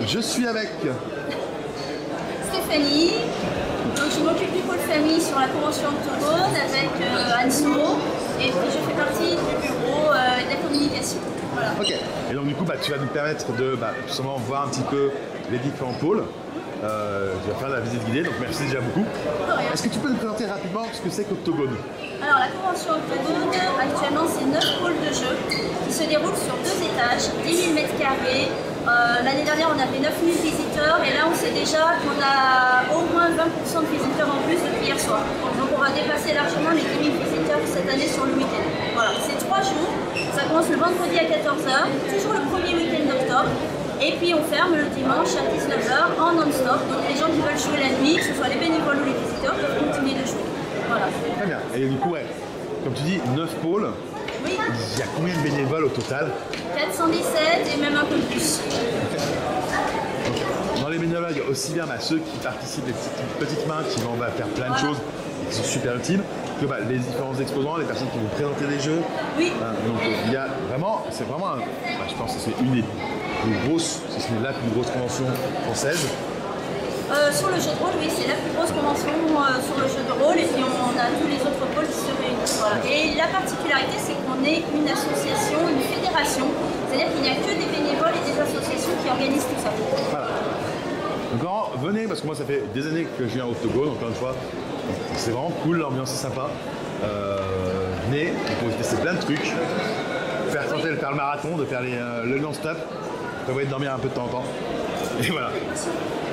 Je suis avec Stéphanie. Donc, je m'occupe du pôle famille sur la convention Octogone avec Anso. Et puis je fais partie du bureau de la communication. Voilà. Ok. Et donc du coup, tu vas nous permettre de justement voir un petit peu les différents pôles. Tu vas faire la visite guidée, donc merci déjà beaucoup. Est-ce que tu peux nous présenter rapidement ce que c'est qu'Octogone? Alors la convention Octogone, actuellement c'est 9 pôles de jeu qui se déroulent sur 2 étages, 10 000 m². L'année dernière on avait 9 000 visiteurs et là on sait déjà qu'on a au moins 20% de visiteurs en plus depuis hier soir. Donc on va dépasser largement les 10 000 visiteurs cette année sur le week-end. Voilà, c'est 3 jours, ça commence le vendredi à 14 h, toujours le premier week-end d'octobre. Et puis on ferme le dimanche à 19 h en non-stop. Donc les gens qui veulent jouer la nuit, que ce soit les bénévoles ou les visiteurs, peuvent continuer de jouer. Voilà. Très bien. Et du coup, ouais, comme tu dis, 9 pôles. Oui. Il y a combien de bénévoles au total? 417 et même un peu plus. Dans les bénévoles, il y a aussi bien ceux qui participent, les petites mains qui vont faire plein de choses et qui sont super utiles, que les différents exposants, les personnes qui vont présenter des jeux. Oui. Donc il y a vraiment, c'est vraiment, je pense que c'est une des plus grosses, si ce n'est la plus grosse convention française. Sur le jeu de rôle, oui, c'est la plus grosse convention sur le jeu de rôle et puis on a tous les autres pôles qui se réunissent. Voilà. Et la particularité, c'est qu'on est une association, une fédération, c'est-à-dire qu'il n'y a que des bénévoles et des associations qui organisent tout ça. Voilà. Donc venez, parce que moi ça fait des années que je viens à Octogone, encore une fois, c'est vraiment cool, l'ambiance est sympa. Venez, vous pouvez tester plein de trucs, faire le marathon, de faire le non-stop, prévoyez de dormir un peu de temps en temps. Et voilà.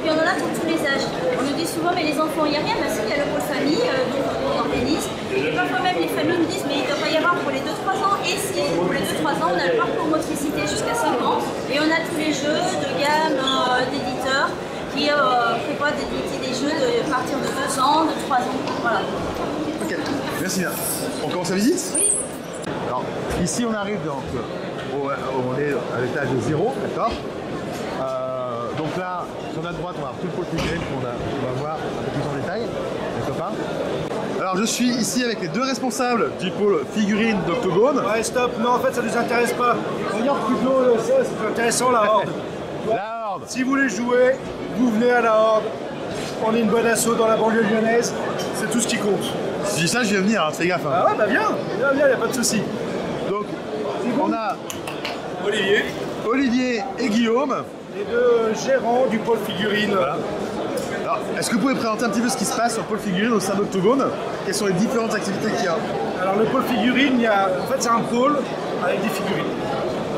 Puis on en a pour tous les âges. On nous dit souvent, mais les enfants, il n'y a rien. Si, il y a le pôle famille, donc on organise. Et parfois même les familles nous disent, mais il ne doit pas y avoir pour les 2-3 ans. Et si, pour les 2-3 ans, on a le parcours motricité jusqu'à 5 ans. Et on a tous les jeux de gamme d'éditeurs qui prévoient d'éditer des jeux de partir de 2 ans, de 3 ans. Voilà. Ok, merci bien. On commence la visite? Oui. Alors, ici on arrive donc, on est à l'étage 0, d'accord? Donc là, sur notre droite, on va avoir tout le pôle figurine qu'on va voir un peu plus en détail, les copains. Alors je suis ici avec les 2 responsables du pôle figurine d'Octogone. Ouais, stop, non, en fait ça ne nous intéresse pas. Regarde plutôt ça, c'est intéressant, la Horde. La Horde. Si vous voulez jouer, vous venez à la Horde. On est une bonne asso dans la banlieue lyonnaise, c'est tout ce qui compte. Si je dis ça, je vais venir, hein, fais gaffe. Hein. Ah ouais, bah viens, il n'y a pas de souci. Donc, on a Olivier et Guillaume. Les 2 gérants du pôle figurine. Voilà. Alors, est-ce que vous pouvez présenter un petit peu ce qui se passe sur le pôle figurine au sein d'Octogone? Quelles sont les différentes activités qu'il y a? Alors le pôle figurine, en fait c'est un pôle avec des figurines.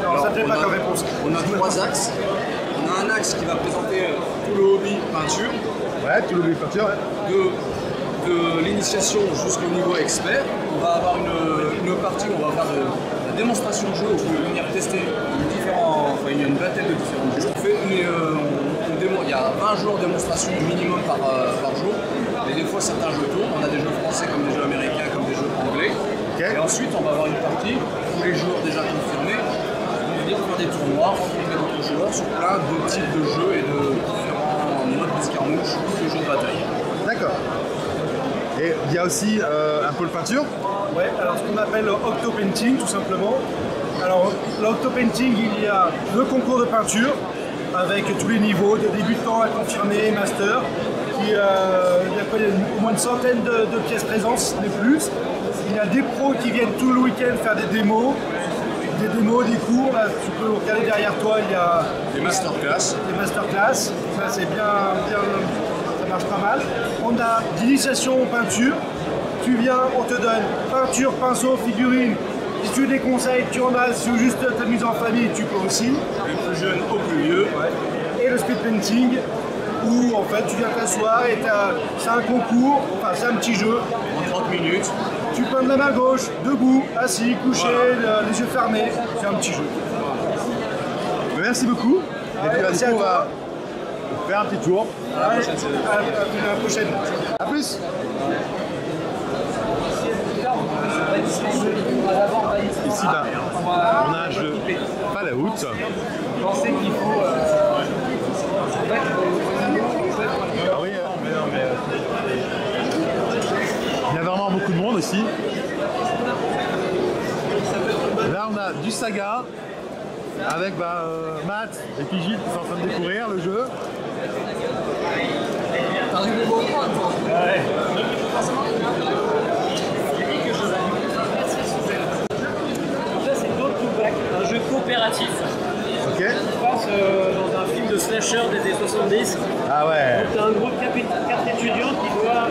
Alors ça ne fait pas comme réponse. On a 3 axes. On a un axe qui va présenter tout le hobby peinture. Ouais, tout le hobby peinture. Ouais. De l'initiation jusqu'au niveau expert. On va avoir une partie où on va faire de la démonstration de jeu où vous pouvez venir tester il y a une vingtaine de différents jeux. Il y a 20 jours de démonstration minimum par jour. Et des fois certains jeux tournent. On a des jeux français comme des jeux américains, comme des jeux anglais. Okay. Et ensuite on va avoir une partie où les joueurs déjà confirmés vont venir faire des tournois, rencontrer d'autres joueurs sur plein de types de jeux et de différents modes d'escarmouche, de jeux de bataille. D'accord. Et il y a aussi un pôle peinture. Ouais, alors ce qu'on appelle Octopainting tout simplement. Alors l'Octopainting, il y a le concours de peinture avec tous les niveaux, de débutants à confirmés, master. Il y a au moins une centaine de pièces présentes, si ce n'est plus. Il y a des pros qui viennent tout le week-end faire des démos, des cours. Là, tu peux regarder derrière toi, il y a des masterclass. Ça c'est bien, ça marche pas mal. On a d'initiation en peinture. Tu viens, on te donne peinture, pinceau, figurine. Si tu veux des conseils, tu en as. Si tu veux juste t'amuser en famille, tu peux aussi. Le plus jeune au plus vieux. Ouais. Et le speed painting, où en fait tu viens t'asseoir et c'est un concours, enfin c'est un petit jeu. En 30 minutes. Tu peins de la main gauche, debout, assis, couché, voilà. Les yeux fermés. C'est un petit jeu. Merci beaucoup. Et puis merci on va faire un petit tour. À la prochaine. A plus. Ici, on a un jeu Fallout. Pensez qu'il faut. Ah oui, il y a vraiment beaucoup de monde ici. Là, on a du Saga, avec Matt et puis Gilles qui sont en train de découvrir le jeu. Ça c'est Don't Look Back, un jeu coopératif. Ok. On passe dans un film de slasher des années 70. Ah ouais. C'est un groupe de quatre étudiants qui doit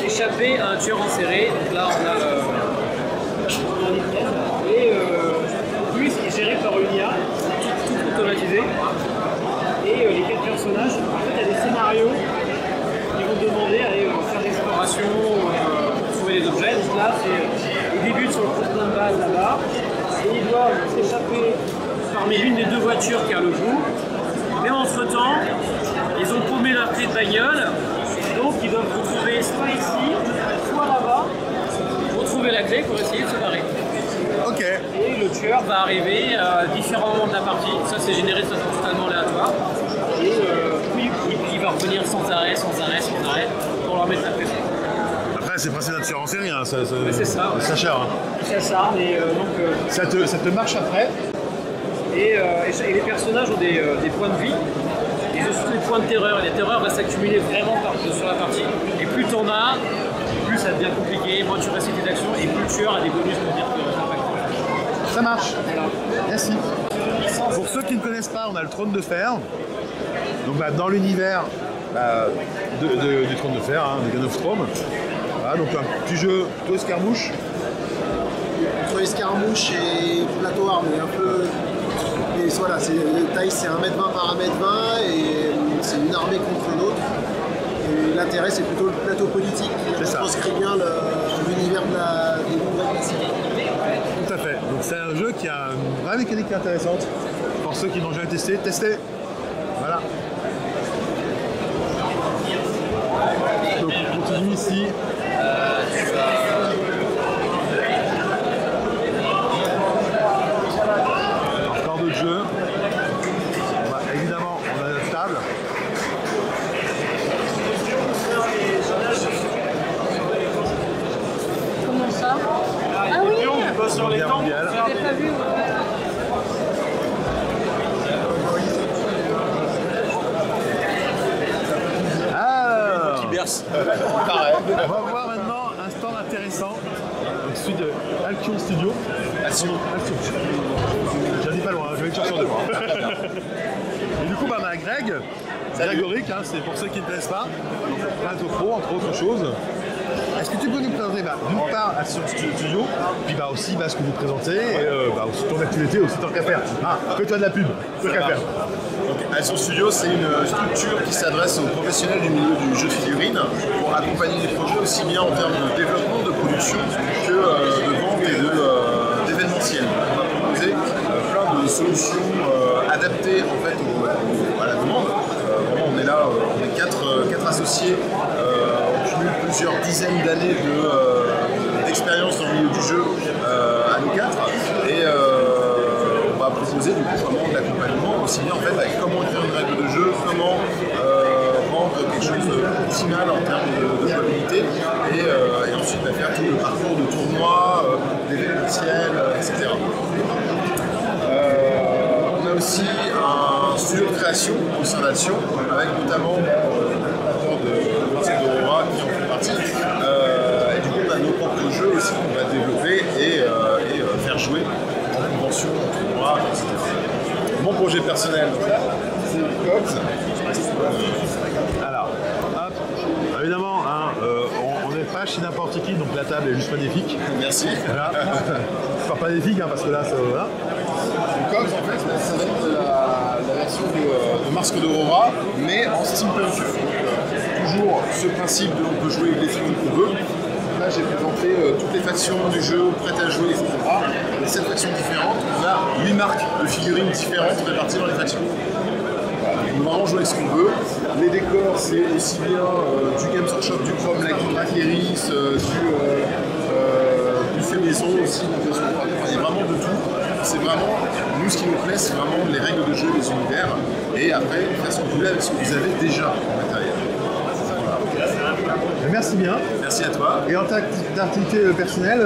échapper à un tueur en série. Donc là on a et lui c'est géré par une IA, tout automatisé. Et les quatre personnages, en fait il y a des scénarios qui vont demander à aller faire des explorations, trouver des objets. Donc là ils débutent sur le tremplin de base là-bas et ils doivent s'échapper parmi l'une des deux voitures qui a le bout. Mais entre-temps, ils ont paumé leur clé de bagnole, donc ils doivent retrouver soit ici, soit là-bas, retrouver la clé pour essayer de se barrer. Ok. Et le tueur va arriver à différents moments de la partie, ça c'est généré de façon totalement aléatoire, et puis il va revenir sans arrêt pour leur mettre la pression. Après c'est principe d'un tueur en série, hein. C'est ça. Ouais. C'est cher. Hein. C'est ça, et donc... Ça te marche après. Et les personnages ont des points de vie. Ils ont surtout des points de terreur. Et les terreurs vont s'accumuler vraiment sur la partie. Et plus t'en as, plus ça devient compliqué, moins tu restes tes actions, et plus le tueur a des bonus pour dire que Ça marche. voilà. Merci. Pour ceux qui ne connaissent pas, on a le Trône de Fer. Donc dans l'univers du Trône de Fer, hein, de Game of Thrones. Voilà, donc un petit jeu plutôt escarmouche. Entre escarmouche et plateau armé, un peu. Et voilà, la taille c'est 1m20 par 1m20 et c'est une armée contre une autre. Et l'intérêt c'est plutôt le plateau politique qui transcrit bien l'univers des nouvelles classiques. Tout à fait. Donc c'est un jeu qui a une vraie mécanique intéressante. Pour ceux qui n'ont jamais testé, testez. Voilà. Donc on continue ici. Encore d'autres jeux. Évidemment, on a notre table. Comment ça? Ah oui, Sur les Guerre temps, mondiale. je l'ai pas vu. Alors, Pareil. on va voir maintenant un stand intéressant. Donc celui de Alcyon Studio. Alcyon. J'en dis pas loin, je vais le chercher en deux. Et du coup, on a Greg. Grégoric, hein, c'est pour ceux qui ne connaissent pas. Donc, Plateau Pro, entre autres choses. Est-ce que tu peux nous présenter d'une part Alcyon Studio, puis aussi ce que vous présentez, et aussi ton activité, aussi tant qu'à faire. Ah, fais-toi de la pub, tant qu'à faire. Donc, Alcyon Studio, c'est une structure qui s'adresse aux professionnels du milieu du jeu de figurines pour accompagner les projets aussi bien en termes de développement, de production que de vente et d'événementiel. On va proposer plein de solutions adaptées en fait à la demande. Vraiment, on est là, on est quatre associés, on cumule plusieurs dizaines d'années d'expérience dans le milieu du jeu à nous quatre. Et on va proposer du coup vraiment de l'accompagnement aussi bien en fait avec comment écrire une règle de jeu, comment rendre quelque chose d'optimal en termes de jouabilité et ensuite faire tout le parcours de tournoi, d'événementiel, etc. On a aussi un studio de création au sein d'Alcyon avec notamment l'acteur de d'Aurora qui en fait partie. Et du coup on a nos propres jeux aussi qu'on va développer et faire jouer en convention, en tournoi, etc. Mon projet personnel, c'est Cox. Alors, hop, évidemment, hein, on n'est pas chez n'importe qui, donc la table est juste magnifique. Merci. Voilà. Enfin, pas magnifique, hein, parce que là, ça voilà. Cox, en fait, ça va être la version de Masque d'Aurora, mais en steampunk. Toujours ce principe de on peut jouer les figurines qu'on veut. Là, j'ai présenté toutes les factions du jeu prêtes à jouer, etc. Les 7 factions différentes. On a 8 marques de figurines différentes réparties dans les factions. Voilà, on peut vraiment jouer avec ce qu'on veut. Les décors, c'est aussi bien du Games Workshop, du Chrome, la Guild du fait maison aussi. Donc, il y a vraiment de tout. C'est vraiment, nous, ce qui nous plaît, c'est vraiment les règles de jeu, les univers. Et après, faire ce que vous voulez avec ce que vous avez déjà en matériel. Merci bien. Merci à toi. Et en ta activité personnelle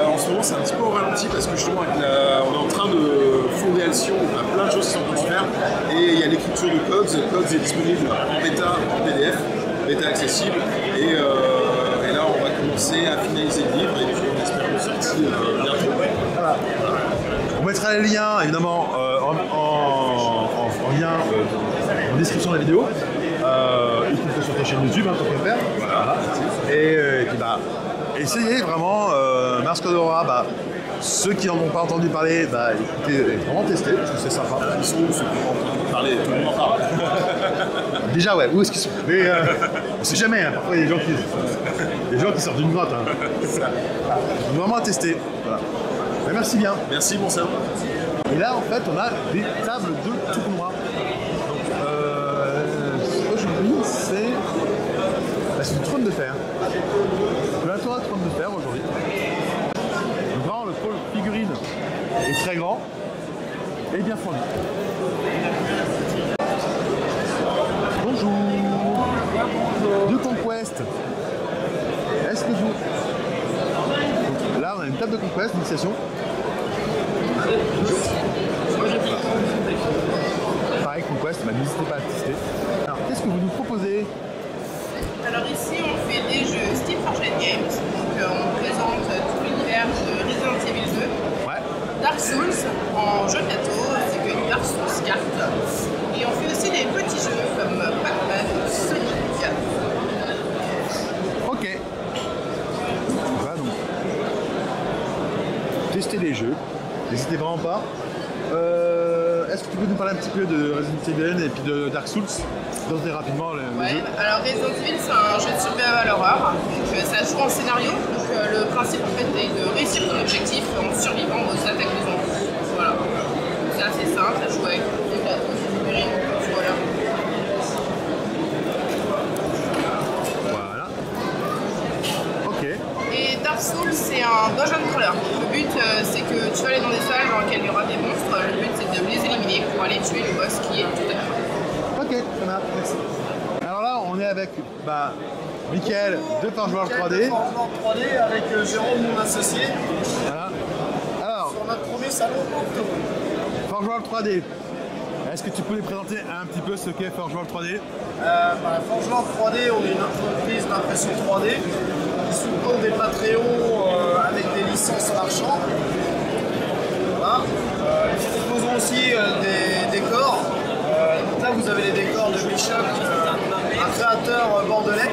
En ce moment, c'est un petit peu au ralenti parce que justement, on est en train de fonder Alcyon, on a plein de choses qui sont en train de se faire. Et il y a l'écriture de Cogs. Cogs est disponible en bêta, en PDF, bêta accessible. Et là, on va commencer à finaliser le livre et puis on espère une sortie bientôt. Voilà. On mettra les liens évidemment en lien en description de la vidéo. Y compris sur ta chaîne YouTube, hein, tant qu'à faire. Voilà. Et puis bah, essayez vraiment Mars Code Aurora. Ceux qui n'en ont pas entendu parler, écoutez, vraiment tester, parce que c'est sympa. Ils sont où ceux qui ont entendu parler? Tout le monde en parle. Déjà, ouais, où est-ce qu'ils sont? Mais on sait jamais, hein, parfois il y a des gens qui sortent d'une grotte. Hein. Donc vraiment à tester. Voilà. Mais merci bien. Merci, bon sang. Et là, en fait, on a des tables de tournoi. Donc, aujourd'hui, c'est du trône de fer. Le tour de trône de fer aujourd'hui. Donc, vraiment, le pôle figurine est très grand et bien fourni. Bonjour. De Conquest. Est-ce que vous... Donc, là, on a une table de Conquest, d'initiation. Pareil, Conquest, n'hésitez pas à tester. Alors, qu'est-ce que vous nous proposez? Alors ici, on fait des jeux style Fortnite Games. Donc on présente tout l'univers de Resident Evil 2. Ouais. Dark Souls en jeu plateau, c'est que Dark Souls cartes. Et on fait aussi des petits jeux comme Pac-Man, Sonic. Ok. Voilà donc. Tester des jeux. N'hésitez vraiment pas. Est-ce que tu peux nous parler un petit peu de Resident Evil et puis de Dark Souls? Présenter rapidement le jeu. Alors Resident Evil, c'est un jeu de survival horror. Donc ça joue en scénario. Donc le principe en fait est de réussir ton objectif en survivant aux attaques des zombies. Voilà. Donc c'est assez simple, ça joue avec des plateaux de figurines. Voilà. Voilà. Ok. Et Dark Souls, c'est un dungeon crawler. Le but, c'est que tu vas aller dans des salles dans lesquelles il y aura des monstres. Le but, c'est de les éliminer pour aller tuer le boss qui est tout à l'heure. Ok, ça marche, merci. Alors là, on est avec Mickaël de Forge World 3D. Forge World 3D avec Jérôme, mon associé, Voilà. Alors, sur notre premier salon Octobre. Forge World 3D. Est-ce que tu peux nous présenter un petit peu ce qu'est Forge World 3D? Forge World 3D, on est une entreprise d'impression 3D qui sous-compte des Patreons avec des licences marchandes. Voilà. Nous proposons aussi des décors. Donc là, vous avez les décors de Bishop, un créateur bordelais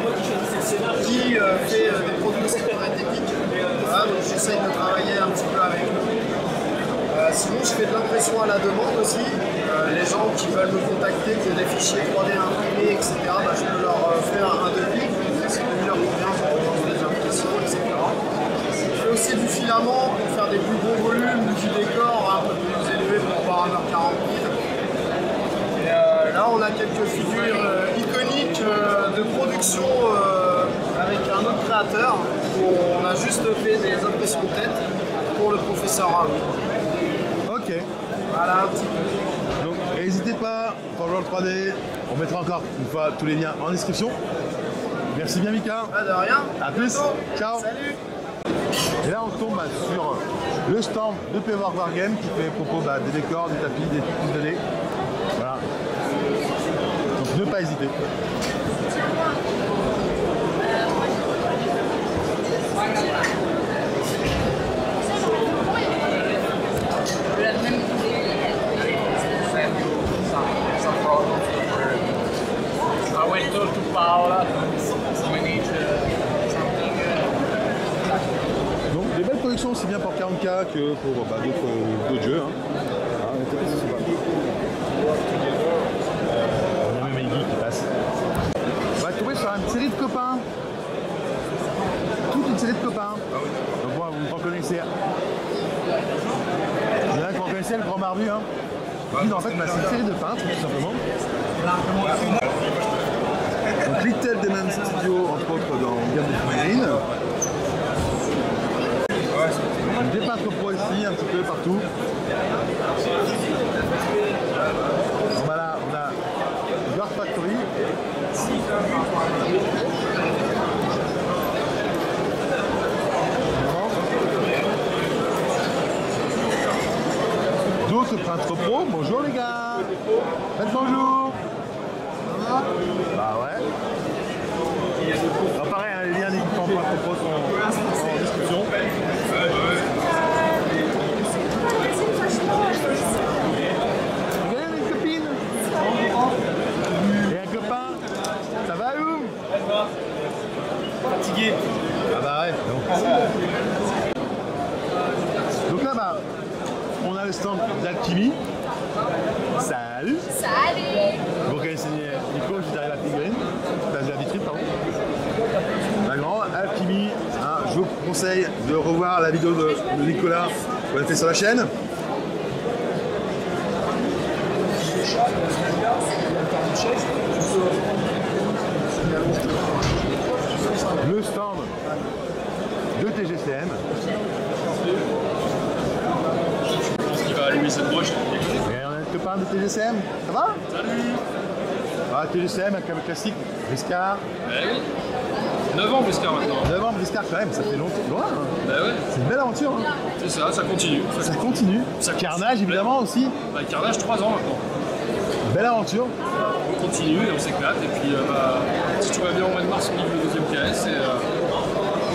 qui fait des produits cinématographiques. Voilà, donc j'essaye de travailler un petit peu avec eux. Sinon, je fais de l'impression à la demande aussi. Les gens qui veulent me contacter, qui ont des fichiers 3D imprimés, etc., je peux leur faire un devis. C'est de leur convient pour les impressions, etc. Je fais aussi du filament pour faire des plus gros volumes, du décor un peu plus élevé pour avoir 1h40 000. Là, on a quelques figures iconiques de production avec un autre créateur où on a juste fait des impressions de tête pour le professeur Raoult. Ok. Voilà un petit peu. Donc, n'hésitez pas, Forge World 3D. On mettra encore une fois tous les liens en description. Merci bien, Mika. Pas de rien. A plus. Ciao. Salut. Et là, on tombe sur le stand de P-War Wargame qui fait propos des décors, des tapis, des puces de dés. Voilà. Donc, ne pas hésiter. I went to Paola to manage something. Donc, des belles productions aussi bien pour 40K que pour d'autres jeux. Hein. On a même Iggy qui passe. On va tomber sur une série de copains. Toute une série de copains. Donc moi, vous me reconnaissez. Il y en a qui reconnaissaient le grand barbu. Hein. Puis, en fait, c'est une série de peintres, tout simplement. Donc Little Demon Studio, entre autres, dans Gamme de Figurines. Des peintres pro ici, un petit peu partout. Donc là, on a Guard Factory. ce Printemps Pro. Bonjour les gars. Faites bonjour. Bah ouais. Alors pareil, hein, les liens d'équipement Printemps Pro sont en description. Regardez les copines. Et un copain. Ça va où? Fatigué. Ah bah ouais. Donc là bah, on a le stand d'Alchimie. Salut. Salut. Vous connaissez Nico, juste derrière la figurine. Enfin, la vitrine, pardon. La grande Alchimie. Hein, je vous conseille de revoir la vidéo de Nicolas qu'on a fait sur la chaîne. Le stand de TGCM. Il va allumer cette broche. Et on a le copain de TGCM. Ça va? Salut. Ah, TGCM, un câble classique. Briscard. Oui. 9 ans Briscard maintenant. 9 ans Briscard quand même, ça fait longtemps. Loin, hein. Bah ouais. C'est une belle aventure. Hein. C'est ça, ça continue. Ça continue. Ça Carnage évidemment aussi. Bah, Carnage 3 ans maintenant. Belle aventure. On continue et on s'éclate. Et puis bah, si tout va bien au mois de mars, on livre le deuxième KS et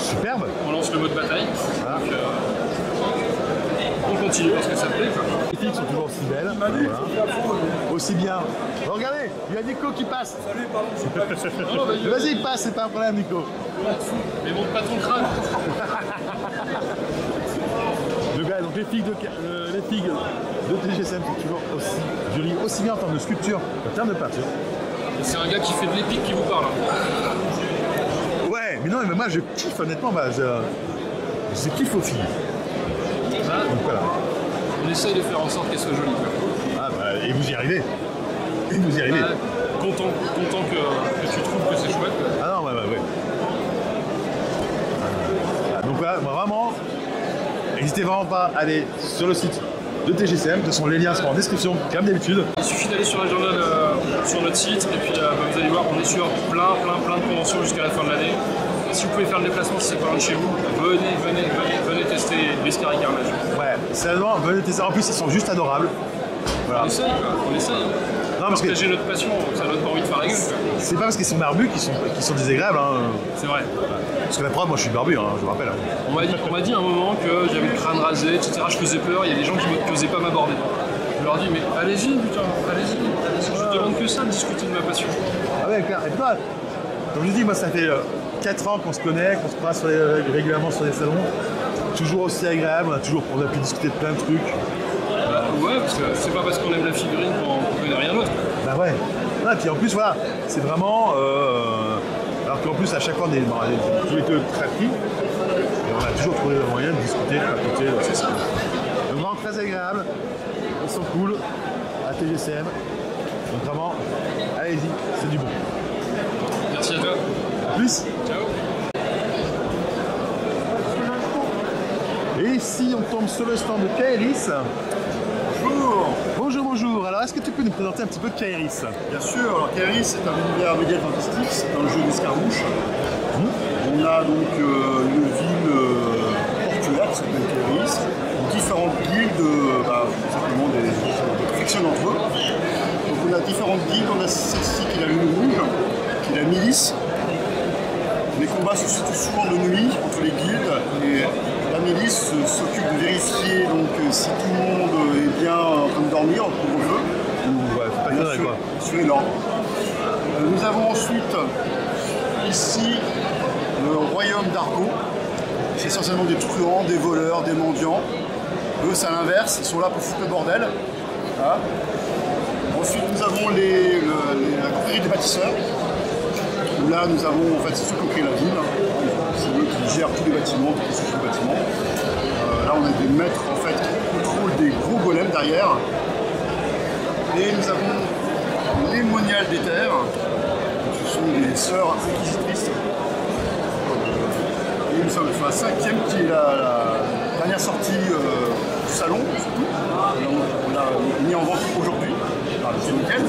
Superbe. on lance le mode bataille. Voilà. Donc on continue parce que ça plaît. Quoi. Les filles sont toujours aussi belles. Voilà. Aussi bien. Bon, regardez, il y a Nico qui passe. Salut, pardon. Non, bah, Vas-y, passe, c'est pas un problème, Nico. mais monte pas ton crâne. Donc les figues de TGCM sont toujours aussi jolies, aussi bien en termes de sculpture qu'en termes de peinture. Et c'est un gars qui fait de l'épique qui vous parle. Ouais, mais non, mais moi je kiffe honnêtement, bah, je kiffe aux filles. Hein, Donc voilà. on essaye de faire en sorte qu'elle soit jolie. Quoi. Ah, bah, et vous y arrivez. Et vous y arrivez. Bah, content que tu trouves que c'est chouette. Quoi. Ah non, ouais. Donc voilà, moi, vraiment, n'hésitez vraiment pas à aller sur le site de TGCM. De toute façon, les liens seront en description, comme d'habitude. Il suffit d'aller sur l'agenda sur notre site et puis bah, vous allez voir, on est sur plein de conventions jusqu'à la fin de l'année. Si vous pouvez faire le déplacement, si c'est pas loin de chez vous, venez tester Briscard et Carnage. Ouais, sérieusement, venez tester. En plus, ils sont juste adorables. Voilà. On essaye, quoi. On essaye. Non, parce que Partager notre passion, ça donne pas envie de faire la gueule. Quoi. c'est pas parce qu'ils sont barbus qu'ils sont désagréables. Hein. C'est vrai. Parce que la preuve, moi je suis barbu, hein, je vous rappelle. Hein. On m'a dit à un moment que j'avais le crâne rasé, etc. Je faisais peur, il y a des gens qui n'osaient pas m'aborder. Je leur dis, mais allez-y, putain, allez-y. Je demande que ça, de discuter de ma passion. Ah ouais, clair. Et toi, comme je dis, moi ça fait 4 ans qu'on se connaît, qu'on se croise régulièrement sur des salons. Toujours aussi agréable, on a pu discuter de plein de trucs. Ouais, parce que c'est pas parce qu'on aime la figurine qu'on connaît rien d'autre. Bah ouais. Et puis en plus, voilà, c'est vraiment. Alors qu'en plus, à chaque fois, on est tous les deux très petits. Et on a toujours trouvé le moyen de discuter, de papoter. C'est ça. Donc vraiment très agréable. Ils sont cool à TGCM. Donc vraiment, allez-y, c'est du bon. Merci à toi. A plus. Ciao. Et ici, on tombe sur le stand de Kairis. Bonjour. Alors, est-ce que tu peux nous présenter un petit peu Kairis? Bien sûr, alors Kairis c'est un univers médial fantastique, c'est un jeu d'escarmouche. On a donc une ville portuaire qui s'appelle Kairis, différentes guildes, simplement des frictions entre eux. Donc on a différentes guildes, on a celle-ci qui est la Lune Rouge, qui est la milice. Les combats se situent souvent de nuit entre les guildes et la milice s'occupe de vérifier donc, si tout le monde est bien en train de dormir, pour eux. Ouais, faut pas conneries, quoi. Assurer l'ordre. Nous avons ensuite ici le royaume d'Argo. C'est essentiellement des truands, des voleurs, des mendiants. Eux, c'est à l'inverse, ils sont là pour foutre le bordel. Voilà. Ensuite, nous avons la confrérie des bâtisseurs. Où là, nous avons, en fait, c'est ceux qui ont créé la ville. C'est eux qui gèrent tous les bâtiments, tous les structures de bâtiments. Là, on a des maîtres, en fait, qui contrôlent des gros golems derrière. Et nous avons les moniales des terres. Ce sont des sœurs inquisitrices. Et nous sommes sur la 5e qui est la dernière sortie du salon, surtout. On l'a mis en vente aujourd'hui, ce week-end.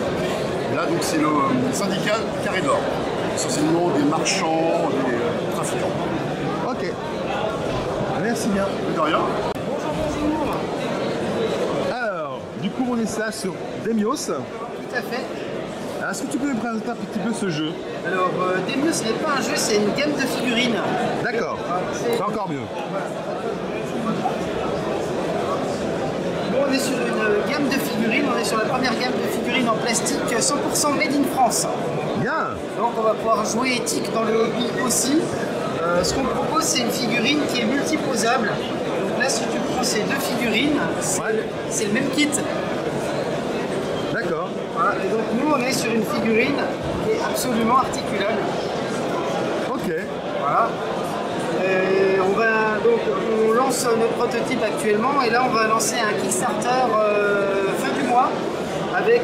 Et là, donc, c'est le syndicat Carré d'Or. Essentiellement des marchands, des trafiquants. Ok. Merci bien. De rien. Alors, coup, on est là sur Demios. Tout à fait. Alors, est-ce que tu peux me présenter un petit peu ce jeu? Alors, Demios n'est pas un jeu, c'est une gamme de figurines. D'accord, c'est encore mieux. Bon, on est sur une gamme de figurines, on est sur la première gamme de figurines en plastique 100% made in France. Bien. Donc on va pouvoir jouer éthique dans le hobby aussi. Ce qu'on propose, c'est une figurine qui est multiposable. Donc là, si tu prends ces deux figurines, c'est le même kit. D'accord. Voilà. Et donc nous, on est sur une figurine qui est absolument articulable. Ok. Voilà. Et on lance notre prototype actuellement et là on va lancer un Kickstarter fin du mois avec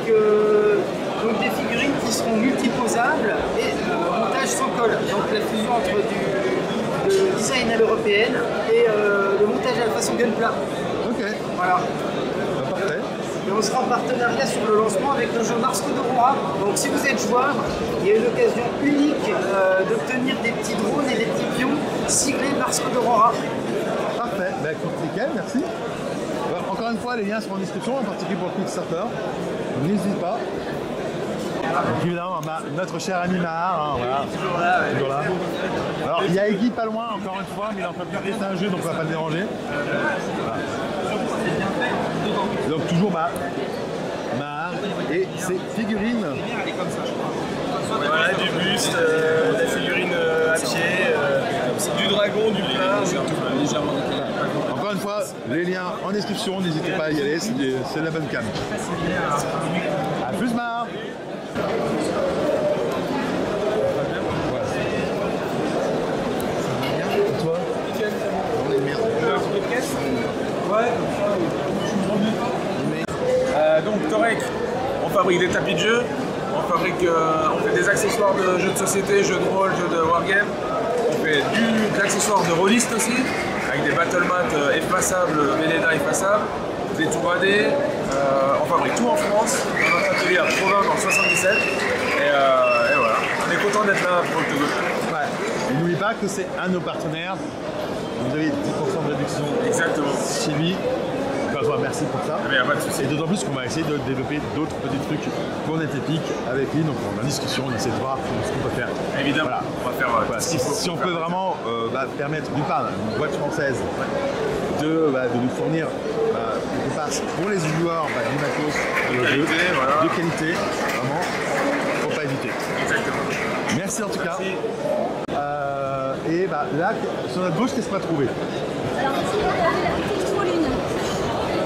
donc des figurines qui seront multiposables et montage sans colle. Donc la fusion entre le design à l'européenne et le montage à la façon Gunpla. Ok. Voilà. Parfait. Et on sera en partenariat sur le lancement avec le jeu Mars Code Aurora. Donc si vous êtes joueur, il y a une occasion unique d'obtenir des petits drones et des petits pions siglés Mars Code Aurora. Parfait. Bah écoute, nickel, merci. Encore une fois, les liens seront en description, en particulier pour le Kickstarter. N'hésite pas. Donc évidemment, notre cher ami Mahar, hein, voilà. Toujours là. Alors il y a Eggy pas loin, encore une fois, mais il est en train de faire tester un jeu, donc on va pas le déranger. Voilà. Donc toujours Mahar et ses figurines. Voilà, du buste, des figurines à pied, du dragon, du plat, légèrement décalé. Encore une fois, les liens en description, n'hésitez pas à y aller, c'est la bonne cam. A plus Mahar. Donc Torek, on fabrique des tapis de jeu, on fait des accessoires de jeux de société, jeux de rôle, jeux de wargame, on fait de l'accessoire de rôliste aussi, avec des battle mats effaçables, Velleda effaçables, des tours 3D, on fabrique tout en France, dans notre atelier à Provins dans le 77, et voilà, on est content d'être là pour le Togo. Ouais. Et n'oubliez pas que c'est un de nos partenaires, vous avez 10% de réduction. Exactement. Chez lui. Merci pour ça. Mais y a pas de souci. Et d'autant plus qu'on va essayer de développer d'autres petits trucs pour Netepic avec lui. Donc on est en discussion, on essaie de voir ce qu'on peut faire. Évidemment, voilà. On va faire si on peut vraiment permettre d'une part une boîte française de nous fournir quelque part pour les joueurs du matos de qualité, vraiment, faut pas hésiter. Exactement. Merci en tout cas. Et là, sur notre gauche, qu'est-ce qu'on va trouver? Alors ici, vous avez la boutique Trop Lune,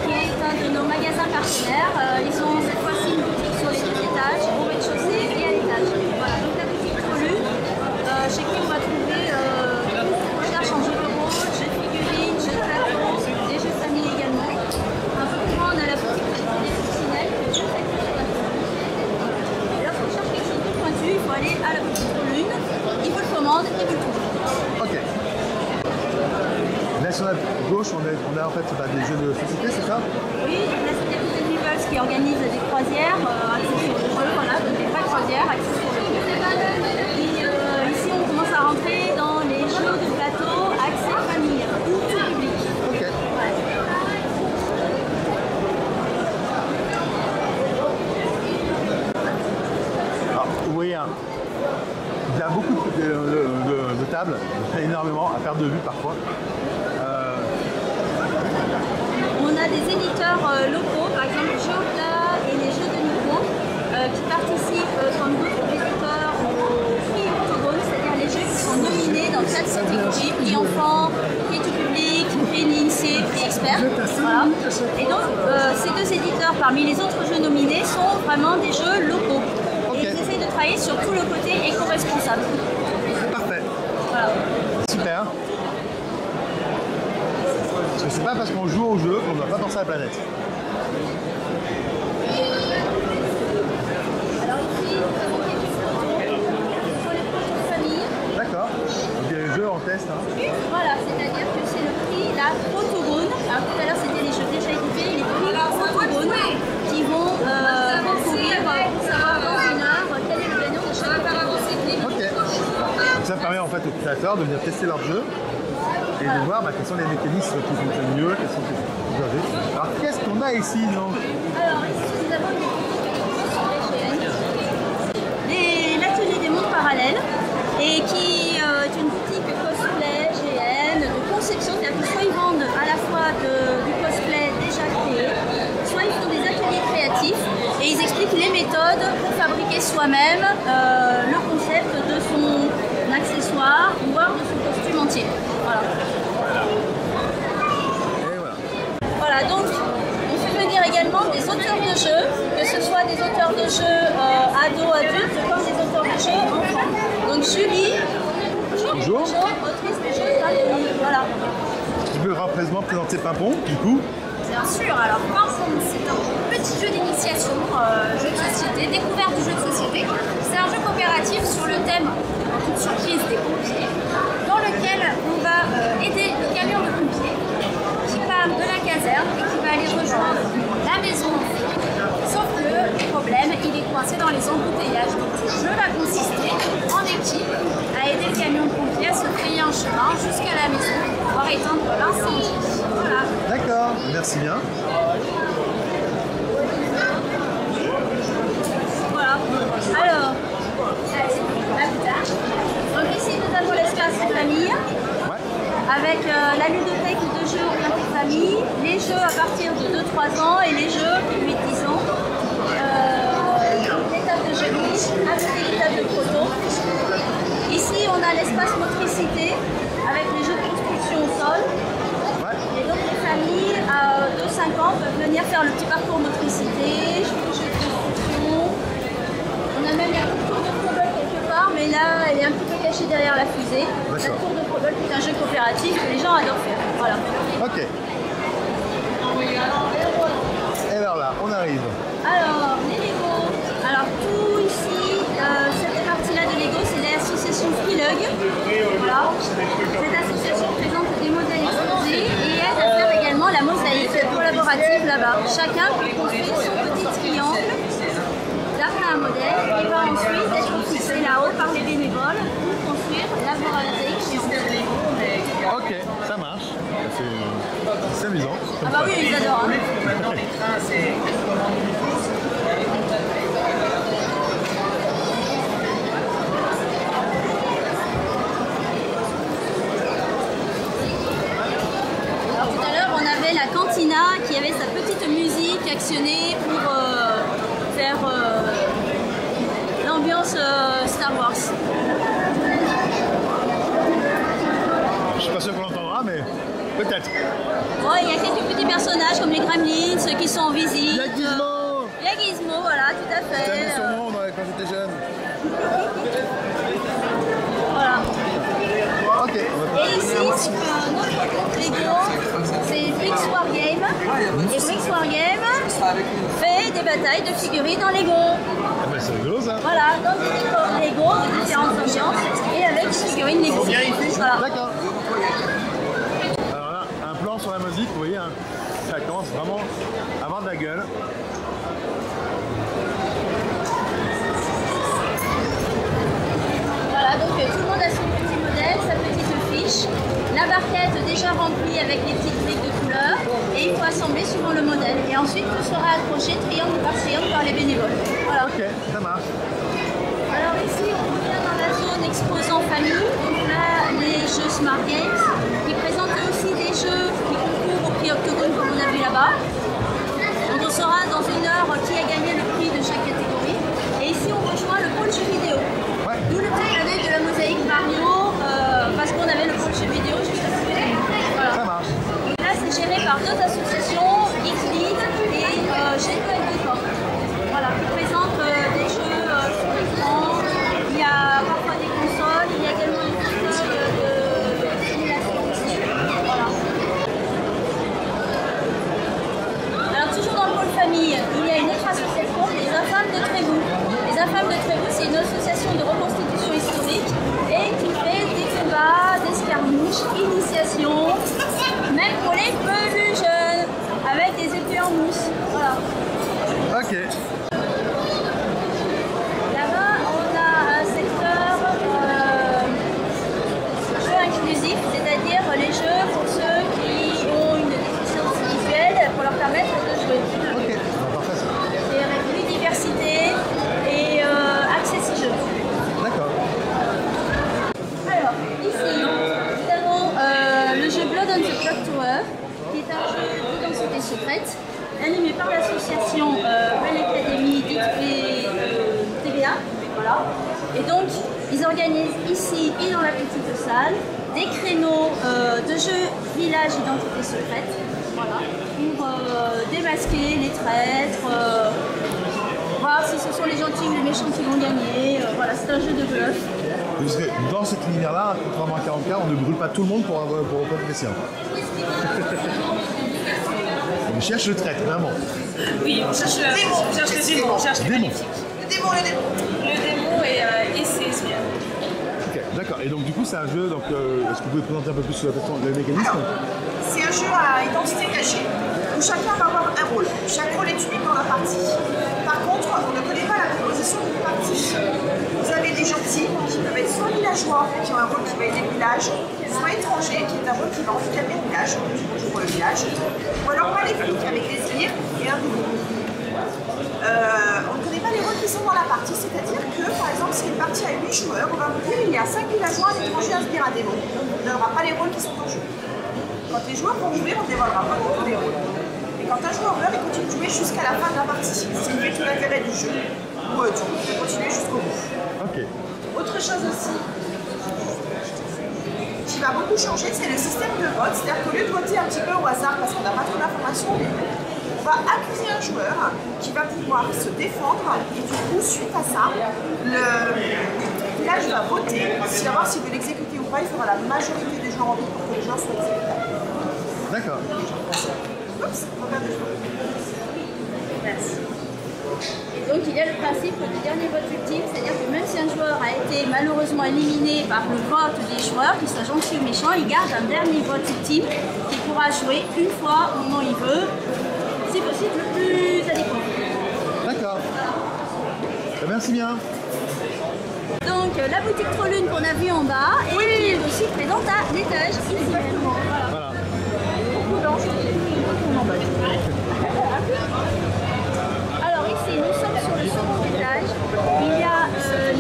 qui est un de nos magasins partenaires. Ils ont cette fois-ci une boutique sur les 2 étages, au rez-de-chaussée et à l'étage. Voilà, donc la boutique Trop Lune, chez qui on va trouver recherche en jeux de rôle, jeux de figurines, jeux de plateau, des jeux de famille également. Un peu plus loin, on a la boutique des Poucinelles, qui est juste à côté de la famille. Et là, si on cherche quelque chose de pointu, il faut aller à la boutique Trop Lune, il vous le commande et vous le trouvez. Ok. Là sur la gauche, on a en fait des jeux de société, c'est ça? Oui, donc là c'est Captain Nibbles qui organise des croisières axées sur le jeu, voilà, donc des vraies croisières axées sur le jeu. Et ici on commence à rentrer dans les jeux de plateau axés famille ou tout public. Ok. Ouais. Alors, vous voyez, il y a beaucoup de tables, énormément à perte de vue parfois. On a des éditeurs locaux, par exemple Géopla et les jeux de Nico, qui participent comme d'autres éditeurs au prix Octogone, c'est-à-dire les jeux qui sont nominés dans 4 catégories, prix enfant, prix tout public, prix initié, prix expert. Voilà. Et donc ces 2 éditeurs parmi les autres jeux nominés sont vraiment des jeux locaux. Et ils essayent de travailler sur tout le côté éco-responsable. Parfait. Voilà. Super. Parce que c'est pas parce qu'on joue au jeu qu'on ne doit pas penser à la planète. Alors ici, nous avons quelque chose pour les projets de famille. D'accord. Donc il y a les jeux en test. Hein. Voilà, c'est-à-dire que c'est le prix la Protogone. Alors tout à l'heure c'était les jeux déjà équipés, les prix la Protogone qui vont concourir pour savoir dans une heure quel est le gagnant de chaque. Ok. Donc ça permet en fait aux créateurs de venir tester leur jeu et de voir quels sont les mécanismes qui fonctionnent mieux, quels sont les plus usagés. Alors qu'est-ce qu'on a ici, non? Alors ici nous avons l'atelier des mondes parallèles et qui est une boutique cosplay GN de conception, c'est-à-dire que soit ils vendent à la fois du cosplay déjà créé, soit ils font des ateliers créatifs et ils expliquent les méthodes pour fabriquer soi-même le concept de son accessoire, voire de son costume entier. Voilà. Et voilà. Voilà, donc on fait venir également des auteurs de jeux, que ce soit des auteurs de jeux ados, adultes, comme des auteurs de jeux enfants. Donc Julie, Bonjour. autrice de jeux gratuits. Voilà. Tu peux rapidement présenter Pimpon, du coup? Bien sûr, alors Pimpon, c'est un petit jeu d'initiation, jeu de société, découverte du jeu de société. C'est un jeu coopératif sur le thème, en toute surprise, des pompiers, dans lequel on va aider le camion de pompiers qui part de la caserne et qui va aller rejoindre la maison. Sauf que le problème, il est coincé dans les embouteillages. Donc le jeu va consister en équipe à aider le camion de pompiers à se frayer un chemin jusqu'à la maison pour pouvoir éteindre l'incendie. Voilà. D'accord, merci bien. Voilà. Alors, là plus tard. Donc ici nous avons l'espace famille. Ouais. Avec la ludothèque de jeux orientés famille, les jeux à partir de 2-3 ans et les jeux 8-10 ans. Les tables de jeux niche, avec les tables de proto. Ici on a l'espace motricité avec les jeux de construction au sol. Ouais. Et donc les familles de 5 ans peuvent venir faire le petit parcours motricité, jouer aux jeux de construction. On a même la tour de Frobel quelque part, mais là elle est un petit peu cachée derrière la fusée. La tour de Frobel qui est un jeu coopératif que les gens adorent faire. Voilà. Ok. Et vers là, on arrive. Alors, les Lego. Alors tout ici, cette partie-là de Lego, c'est l'association Freelug. Voilà. Cette association présente des modèles exposés et aide à faire également la mosaïque collaborative là-bas. Chacun peut construire son petit triangle d'après un modèle et va ensuite être fixé là-haut par les bénévoles pour construire la mosaïque géante. Ok, ça marche. C'est amusant. Ah bah oui, ils adorent. Hein. Alors tout à l'heure, on avait la cantina qui avait sa petite musique actionnée pour faire l'ambiance Star Wars. Je suis pas sûr qu'on l'entendra, mais peut-être. Ouais, il y a quelques petits personnages comme les Gremlins qui sont en visite. Il y a Gizmo. Il y a Gizmo, voilà, tout à fait. C'était un nom quand j'étais jeune. Voilà. Ok, on va Et ici, c'est un autre Lego, c'est Bricks War Game. Et Bricks War Game fait des batailles de figurines en Lego. Ah bah, c'est rigolo ça. Voilà, donc des décors Lego de différentes ambiances et avec des figurines Lego. Voilà. D'accord. Alors là, un plan sur la musique, vous voyez, hein, ça commence vraiment à avoir de la gueule. Voilà, donc tout le monde a son petit modèle, sa petite fiche, la barquette déjà remplie avec les petites briques de couleurs et il faut assembler suivant le modèle. Et ensuite tout sera accroché triangle par les bénévoles. Voilà. Ok, ça marche. Alors ici on revient dans la zone exposant famille, donc là les jeux Smart Games qui présentent aussi des jeux qui concourent au prix Octogone comme on a vu là-bas. Donc on saura dans une heure qui a gagné le prix de chaque catégorie. Et ici on rejoint le pôle jeux vidéo. Ouais. D'où le petit clin d'œil de la mosaïque Mario, parce qu'on avait le pôle jeux vidéo juste à côté de nous. Voilà. Ça marche. Et là c'est géré par deux associations, Geeklead et Géco et Décor. Voilà, qui présentent des jeux sur l'écran. Il y a parfois des consoles, il y a également des consoles de simulation aussi. Voilà. Alors toujours dans le pôle famille, il y a une autre association, les Infâmes de Trévoux. Les Infâmes de Trévoux, c'est une association de reconstitution historique et qui fait des combats, des escarmouches, initiations, même pour les plus jeunes. qui est un jeu d'identité secrète, animé par l'association Ren Academy TVA. Voilà. Et donc, ils organisent ici et dans la petite salle des créneaux de jeux village identité secrète, voilà, pour démasquer les traîtres, voir si ce sont les gentils ou les méchants qui vont gagner. Voilà, c'est un jeu de bluff. Parce que dans cette lumière-là, contrairement à 40K, on ne brûle pas tout le monde pour progresser. On cherche le traître, vraiment. Oui, on cherche le démon, on cherche les maléfiques. Le démon et ses sbires. Ok, d'accord. Et donc du coup, c'est un jeu, donc est-ce que vous pouvez présenter un peu plus le mécanisme? C'est un jeu à identité cachée, où chacun va avoir un rôle. Chaque rôle est unique dans la partie. Par contre, on ne connaît pas la composition d'une partie. Vous avez des gentils qui peuvent être soit villageois, qui ont un rôle qui va aider le village, soit étrangers, qui est un rôle qui va enfermer le village, pour le village, ou alors maléfique, avec des sbires et un double. On ne connaît pas les rôles qui sont dans la partie, c'est-à-dire que, par exemple, si une partie a 8 joueurs, on va vous dire qu'il y a 5 villageois, un étranger, un sbire, un démon. On ne donnera pas les rôles qui sont en jeu. Quand les joueurs vont jouer, on ne dévoilera pas tous les rôles. Et quand un joueur meurt, il continue de jouer jusqu'à la fin de la partie. C'est ce qui fait tout l'intérêt du jeu. Ou du coup, de continuer jusqu'au bout. Ok. Autre chose aussi qui va beaucoup changer, c'est le système de vote. C'est-à-dire qu'au lieu de voter un petit peu au hasard parce qu'on n'a pas trop d'informations, on va accuser un joueur qui va pouvoir se défendre et du coup, suite à ça, le village va voter, savoir s'il veut l'exécuter ou pas. Il faudra la majorité des joueurs en vote pour que les gens soient exécutables. D'accord. Oups, regarde le jeu. Merci. Et donc il y a le principe du dernier vote ultime, c'est-à-dire que même si un joueur a été malheureusement éliminé par le vote des joueurs, qu'il soit gentil ou méchant, il garde un dernier vote ultime qu'il pourra jouer une fois au moment où il veut, si possible le plus adéquat. D'accord. Merci bien. Donc la boutique Trollune qu'on a vue en bas et qui est aussi présente à l'étage ici. Voilà. Beaucoup blanche. Alors ici nous sommes sur le second étage. Il y a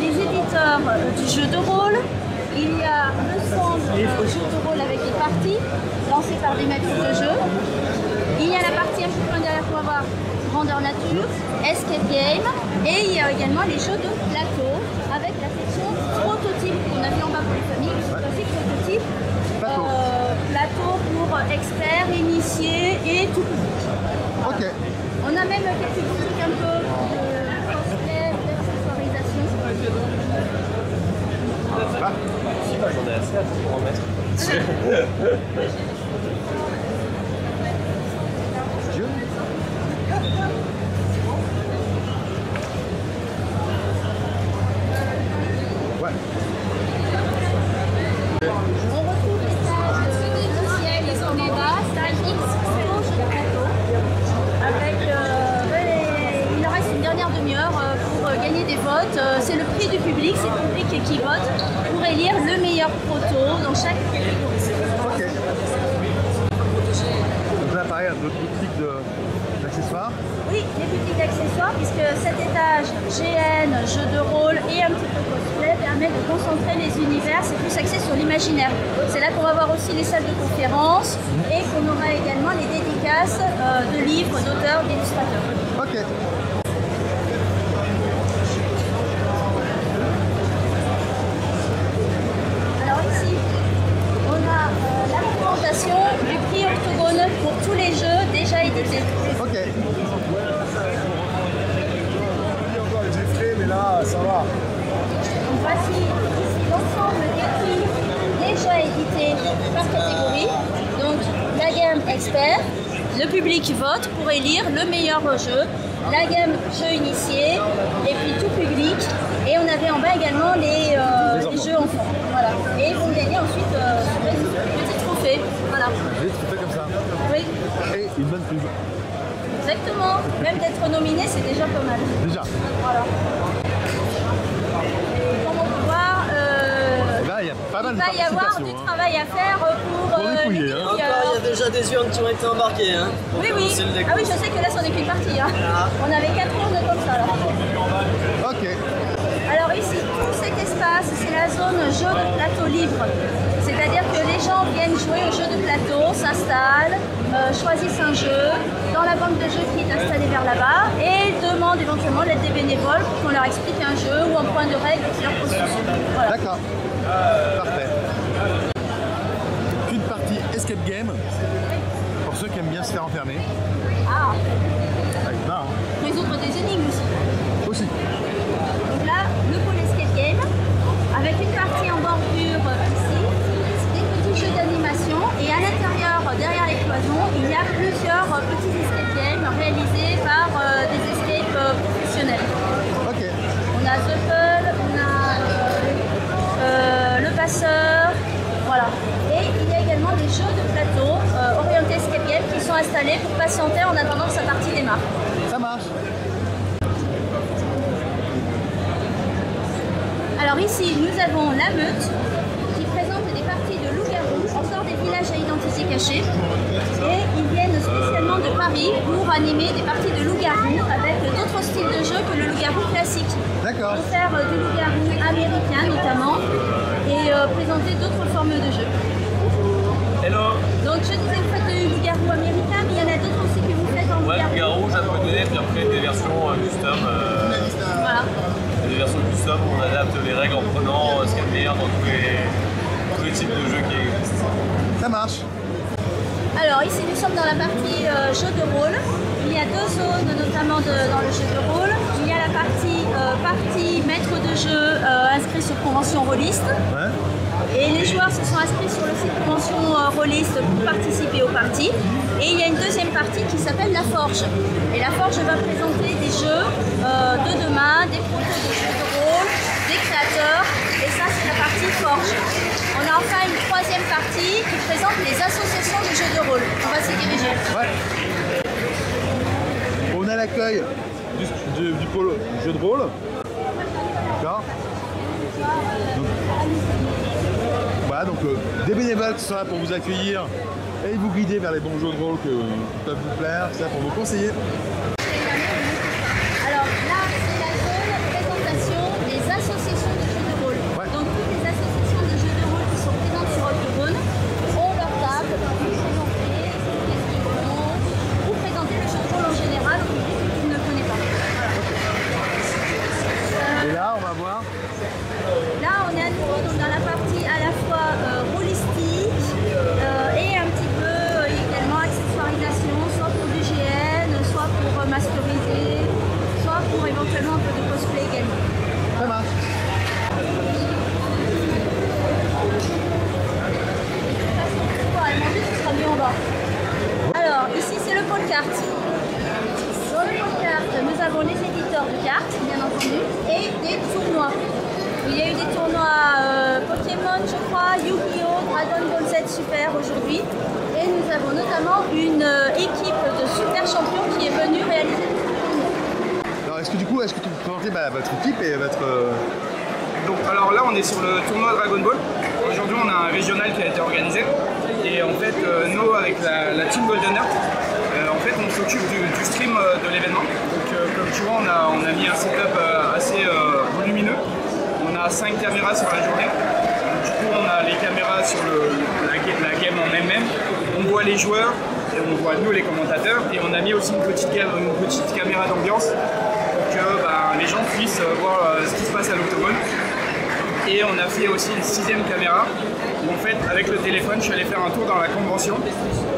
les éditeurs du jeu de rôle. Il y a le stand du jeu de rôle avec les parties lancées par des maîtres de jeu. Il y a la partie un peu plus derrière pour avoir grandeur nature, escape game, et il y a également les jeux de plateau avec la section prototype qu'on a vu en bas pour les familles, aussi prototype, plateau pour experts, initiés et tout public. Ok. On a même quelques boutiques un peu de cosplay, d'accessoirisation. Si, moi j'en ai assez à pour en mettre. Ouais. On retrouve l'étage le ciel en bas, stage X, jeu de plateau. Avec, il reste une dernière demi-heure pour gagner des votes. C'est le prix du public, c'est le public qui vote pour élire le meilleur proto dans chaque catégorie. Ok. Donc là, pareil, d'autres boutiques d'accessoires. Oui, les boutiques d'accessoires, puisque cet étage GN, jeu de rôle et un petit peu cosplay permet de concentrer les univers, c'est plus axé sur l'imaginaire. C'est là qu'on va voir aussi les salles de conférence et qu'on aura également les dédicaces de livres, d'auteurs, d'illustrateurs. Ok. Alors ici, on a la représentation du prix Octogone pour tous les jeux déjà édités. Ok. Mais là, ça va. Donc voici ici l'ensemble des prix déjà édités par catégorie. Donc la gamme expert, le public vote pour élire le meilleur jeu, la gamme jeu initié et puis tout public. Et on avait en bas également les jeux enfants. Voilà. Et ils vont gagner ensuite ce petit trophée. Voilà. Des trophées comme ça. Oui. Et une bonne pub. Exactement. Même d'être nominé, c'est déjà pas mal. Déjà. Voilà. Et comme on peut voir, là, il y a pas mal il de va y avoir du travail à faire pour dépouiller, les hein. Encore, il y a déjà des urnes qui ont été embarquées. Hein, Oui, oui. Ah oui, je sais que là, c'en est qu'une partie. Hein. On avait 4 urnes comme ça. Là. Ok. Alors ici, tout cet espace, c'est la zone jeu de plateau libre. C'est-à-dire que les gens viennent jouer au jeu de plateau, s'installent, choisissent un jeu dans la banque de jeux qui est installée vers là-bas et demandent éventuellement l'aide des bénévoles pour qu'on leur explique un jeu ou un point de règle qui leur pose souci. Voilà. D'accord. Parfait. Une partie escape game pour ceux qui aiment bien se faire enfermer. Ah, Avec marre, hein. résoudre des énigmes aussi. Aussi. Donc là, le pôle escape game, avec une partie en bordure ici, des petits jeux d'animation, et à l'intérieur, derrière les cloisons, il y a plusieurs petits escape games réalisés par des escapes professionnels. Ok. On a The Pull, on a le passeur, voilà. Et il y a également des jeux de plateau orientés escape game qui sont installés pour patienter en attendant que sa partie démarre. Ça marche. Alors ici, nous avons la meute qui présente des parties de loup-garou en sort des villages à identité cachée. Et ils viennent spécialement de Paris pour animer des parties de loup-garou avec d'autres styles de jeu que le loup-garou classique. D'accord. Pour faire du loup-garou américain notamment et présenter d'autres formes de jeu. Hello. Donc je disais, vous faites du loup-garou américain, mais il y en a d'autres aussi que vous faites en loup-garou. Ouais, loup-garou japonais, puis après des versions custom. Voilà. Des versions custom où on adapte les règles en prenant ce qu'il y a de meilleur dans tous les types de jeux qui existent. Ça marche. Alors ici nous sommes dans la partie jeu de rôle. Il y a deux zones notamment dans le jeu de rôle. Il y a la partie maître de jeu inscrit sur convention rôliste. Ouais. Et les joueurs se sont inscrits sur le site convention rôliste pour participer aux parties. Et il y a une deuxième partie qui s'appelle la forge. Et la forge va présenter des jeux de demain, des protos de jeux de rôle, des créateurs. Et ça c'est la partie forge. On a enfin une troisième partie qui présente les associations de jeux de rôle. On va s'y diriger. Ouais. On a l'accueil du pôle jeu de rôle. D'accord. Voilà, donc des bénévoles qui sont là pour vous accueillir et vous guider vers les bons jeux de rôle qui peuvent vous plaire, c'est là pour vous conseiller. Alors là, c'est la zone présentation des associations de jeux de rôle. Ouais. Donc toutes les associations de jeux de rôle qui sont présentes sur Octogone ont leur table pour vous présenter pour présenter le jeu de rôle en général au public qui ne connaît pas. Voilà. Et là, on va voir. Là, on est à nouveau donc, dans la partie à la fois rôlistique et un petit peu également accessoirisation, soit pour du GN, soit pour masteriser, soit pour éventuellement un peu de cosplay également. Ça marche. Pour aller manger, ce sera mieux en bas. Alors, ici, c'est le pôle carte. Dans le pôle carte, nous avons les éditeurs de cartes, bien entendu, et des tournois. Il y a eu des tournois Pokémon, je crois, Yu-Gi-Oh!, Dragon Ball Z Super aujourd'hui. Et nous avons notamment une équipe de super champions qui est venue réaliser des tournois. Alors, est-ce que tu peux présenter votre équipe et votre... Donc, alors là, on est sur le tournoi Dragon Ball. Aujourd'hui, on a un régional qui a été organisé. Et en fait, nous, avec la team Golden Earth, en fait, on s'occupe du stream de l'événement. Donc, comme tu vois, on a mis un setup assez volumineux. On a 5 caméras sur la journée. Donc, du coup, on a les caméras sur la game en elle-même. On voit les joueurs, et on voit nous les commentateurs. Et on a mis aussi une petite caméra d'ambiance pour que les gens puissent voir ce qui se passe à l'Octogone. Et on a fait aussi une 6e caméra où en fait avec le téléphone je suis allé faire un tour dans la convention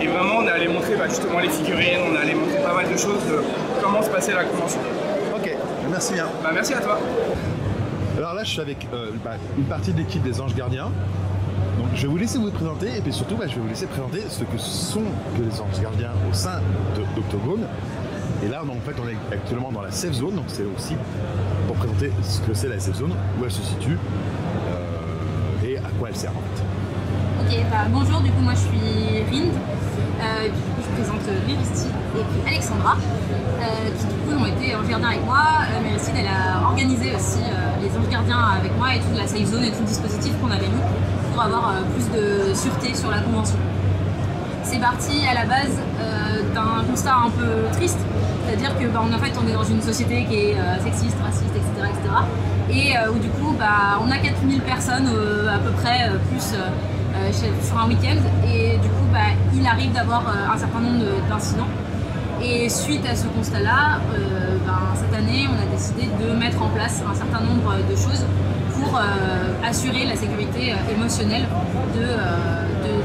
et vraiment on est allé montrer justement les figurines, on est allé montrer pas mal de choses de comment se passait la convention. Ok, merci bien. Merci à toi. Alors là je suis avec une partie de l'équipe des Anges Gardiens. Donc je vais vous laisser vous présenter et puis surtout je vais vous laisser présenter ce que sont les Anges Gardiens au sein d'Octogone. Et là, en fait, on est actuellement dans la safe zone, donc c'est aussi pour présenter ce que c'est la safe zone, où elle se situe et à quoi elle sert en fait. Ok, bonjour, du coup moi je suis Rind, je présente Méristide et puis Alexandra, qui du coup ont été anges gardiens avec moi. Méristide elle a organisé aussi les anges gardiens avec moi et toute la safe zone et tout le dispositif qu'on avait mis pour avoir plus de sûreté sur la convention. C'est parti à la base d'un constat un peu triste, c'est-à-dire que en fait on est dans une société qui est sexiste, raciste, etc. Et où du coup on a 4000 personnes à peu près plus sur un week-end et du coup il il arrive d'avoir un certain nombre d'incidents. Et suite à ce constat-là, cette année, on a décidé de mettre en place un certain nombre de choses pour assurer la sécurité émotionnelle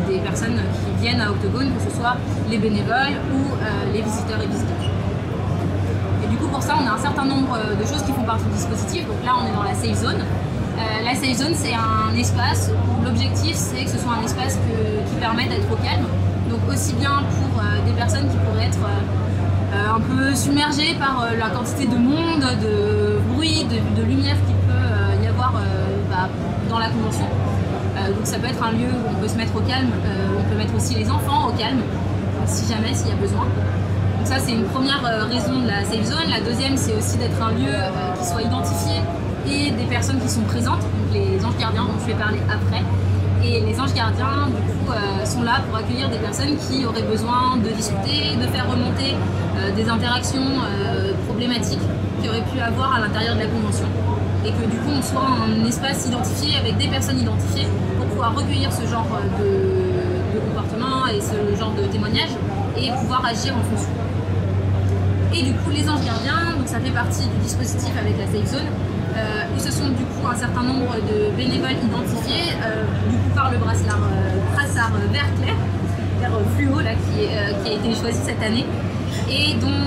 des personnes qui viennent à Octogone, que ce soit les bénévoles ou les visiteurs et visiteurs. Et du coup, pour ça, on a un certain nombre de choses qui font partie du dispositif. Donc là, on est dans la Safe Zone. La Safe Zone, c'est un espace où l'objectif, c'est que ce soit un espace qui permet d'être au calme. Donc aussi bien pour des personnes qui pourraient être un peu submergées par la quantité de monde, de bruit, de lumière qu'il peut y avoir dans la convention. Donc ça peut être un lieu où on peut se mettre au calme, on peut mettre aussi les enfants au calme, si jamais, s'il y a besoin. Donc ça, c'est une première raison de la Safe Zone. La deuxième, c'est aussi d'être un lieu qui soit identifié et des personnes qui sont présentes, donc les anges gardiens dont je vais parler après. Et les anges gardiens, du coup, sont là pour accueillir des personnes qui auraient besoin de discuter, de faire remonter des interactions problématiques qu'il y aurait pu avoir à l'intérieur de la convention. Et que du coup, on soit un espace identifié avec des personnes identifiées pour pouvoir recueillir ce genre de comportement et ce genre de témoignages et pouvoir agir en fonction. Et du coup, les anges gardiens, donc ça fait partie du dispositif avec la Safe Zone, où ce sont du coup un certain nombre de bénévoles identifiés, du coup par le brassard vert clair, vert fluo là, qui a été choisi cette année, et dont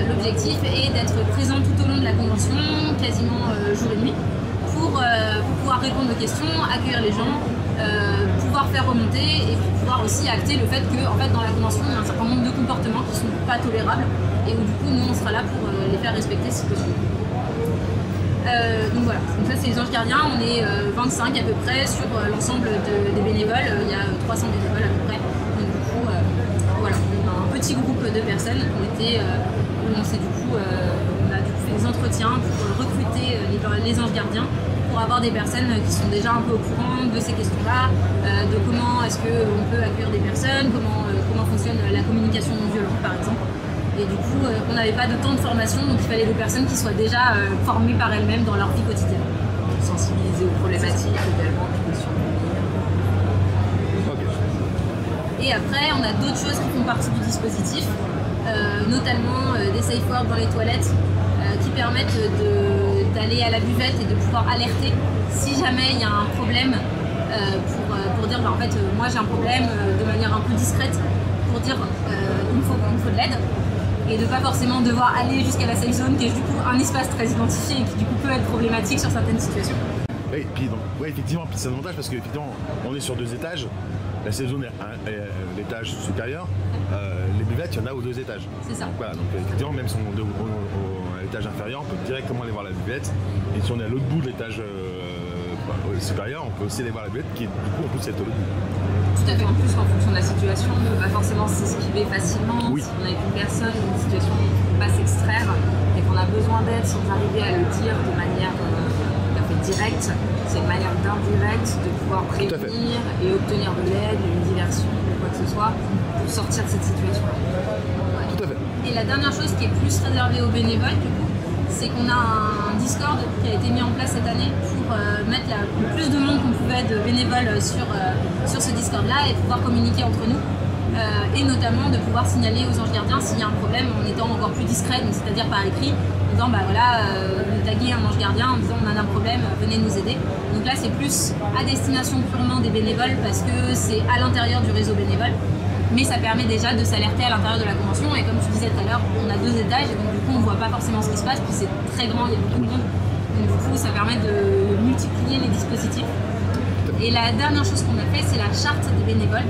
l'objectif est d'être présent tout au long de la convention, quasiment jour et nuit, pour pouvoir répondre aux questions, accueillir les gens, pouvoir faire remonter et pouvoir aussi acter le fait que en fait, dans la convention, il y a un certain nombre de comportements qui ne sont pas tolérables et où du coup, nous, on sera là pour les faire respecter si possible. Donc voilà, donc ça c'est les anges gardiens, on est 25 à peu près sur l'ensemble des bénévoles, il y a 300 bénévoles à peu près. Donc du coup, voilà, on a un petit groupe de personnes, on a fait des entretiens pour recruter les anges gardiens, pour avoir des personnes qui sont déjà un peu au courant de ces questions-là, de comment est-ce qu'on peut accueillir des personnes, comment fonctionne la communication non violente par exemple. Et du coup, on n'avait pas de temps de formation, donc il fallait des personnes qui soient déjà formées par elles-mêmes dans leur vie quotidienne. Sensibiliser aux problématiques également, qui sont. Et après, on a d'autres choses qui font partie du dispositif, notamment des safe words dans les toilettes qui permettent d'aller à la buvette et de pouvoir alerter si jamais il y a un problème pour dire en fait moi j'ai un problème de manière un peu discrète pour dire il me faut de l'aide. Et de ne pas forcément devoir aller jusqu'à la safe zone qui est du coup un espace très identifié et qui du coup peut être problématique sur certaines situations. Oui, puis donc, effectivement, c'est un avantage parce qu'effectivement on est sur 2 étages, la safe zone est l'étage supérieur, les buvettes il y en a aux 2 étages. C'est ça. Donc, voilà, donc effectivement même si on est à l'étage inférieur, on peut directement aller voir la buvette, et si on est à l'autre bout de l'étage supérieur, on peut aussi aller voir la buvette qui du coup en plus c'est au l'autre bout. Tout à fait, en plus en fonction de la situation, on ne peut pas forcément s'esquiver facilement. Oui. Si on est avec une personne, une situation qui ne peut pas s'extraire et qu'on a besoin d'aide sans arriver à le dire de manière tout à fait directe, c'est une manière d'indirect de pouvoir prévenir et obtenir de l'aide, une diversion ou quoi que ce soit pour sortir de cette situation-là. Ouais. Tout à fait. Et la dernière chose qui est plus réservée aux bénévoles, du coup, c'est qu'on a un Discord qui a été mis en place cette année pour mettre le plus de monde qu'on pouvait de bénévoles sur ce Discord-là et pouvoir communiquer entre nous. Et notamment de pouvoir signaler aux anges gardiens s'il y a un problème en étant encore plus discret, c'est-à-dire par écrit, en disant de taguer un ange gardien en disant on a un problème, venez nous aider. Donc là c'est plus à destination purement des bénévoles parce que c'est à l'intérieur du réseau bénévole. Mais ça permet déjà de s'alerter à l'intérieur de la convention et comme tu disais tout à l'heure, on a 2 étages et donc du coup on ne voit pas forcément ce qui se passe, puis c'est très grand, il y a beaucoup de monde. Donc du coup ça permet de multiplier les dispositifs. Et la dernière chose qu'on a fait, c'est la charte des bénévoles,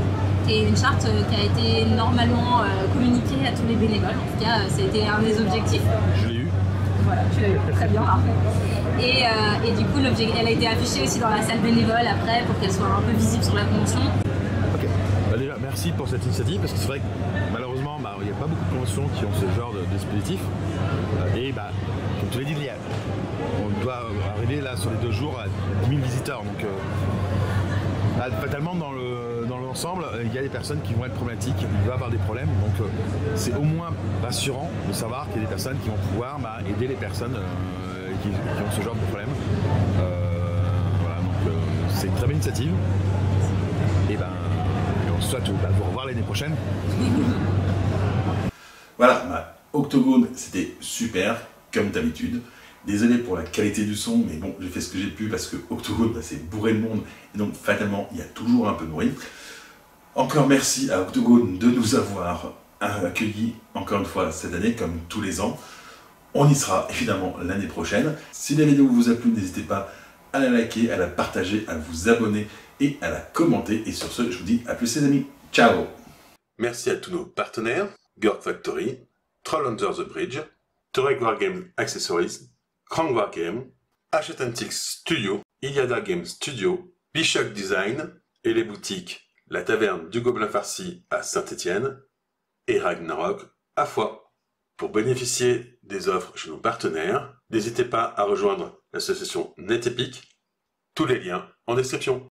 qui est une charte qui a été normalement communiquée à tous les bénévoles. En tout cas, ça a été un des objectifs. Je l'ai eu. Voilà, tu l'as eu, très bien, parfait. Et du coup, elle a été affichée aussi dans la salle bénévole après pour qu'elle soit un peu visible sur la convention. Ok, déjà merci pour cette initiative parce que c'est vrai que malheureusement, il n'y a pas beaucoup de conventions qui ont ce genre de dispositif. Et comme tu l'as dit, on doit arriver là sur les 2 jours à 10 000 visiteurs. Donc fatalement dans l'ensemble, il y a des personnes qui vont être problématiques, qui vont avoir des problèmes. Donc c'est au moins rassurant de savoir qu'il y a des personnes qui vont pouvoir aider les personnes qui ont ce genre de problème. Voilà, donc c'est une très belle initiative. Et on je souhaite vous revoir l'année prochaine. Voilà, Octogone, c'était super, comme d'habitude. Désolé pour la qualité du son, mais bon, j'ai fait ce que j'ai pu parce que Octogone, c'est bourré de monde, et donc fatalement, il y a toujours un peu de bruit. Encore merci à Octogone de nous avoir accueillis encore une fois cette année, comme tous les ans. On y sera évidemment l'année prochaine. Si la vidéo vous a plu, n'hésitez pas à la liker, à la partager, à vous abonner et à la commenter. Et sur ce, je vous dis à plus les amis. Ciao! Merci à tous nos partenaires, Gorg Factory, Troll Under the Bridge, Touareg Wargame Accessories, Krang Wargame, Hachette Antiques Studio, Iliada Game Studio, Bishock Design et les boutiques La Taverne du Gobelin Farci à Saint-Étienne et Ragnarok à Foix. Pour bénéficier des offres chez nos partenaires, n'hésitez pas à rejoindre l'association NetEpic. Tous les liens en description.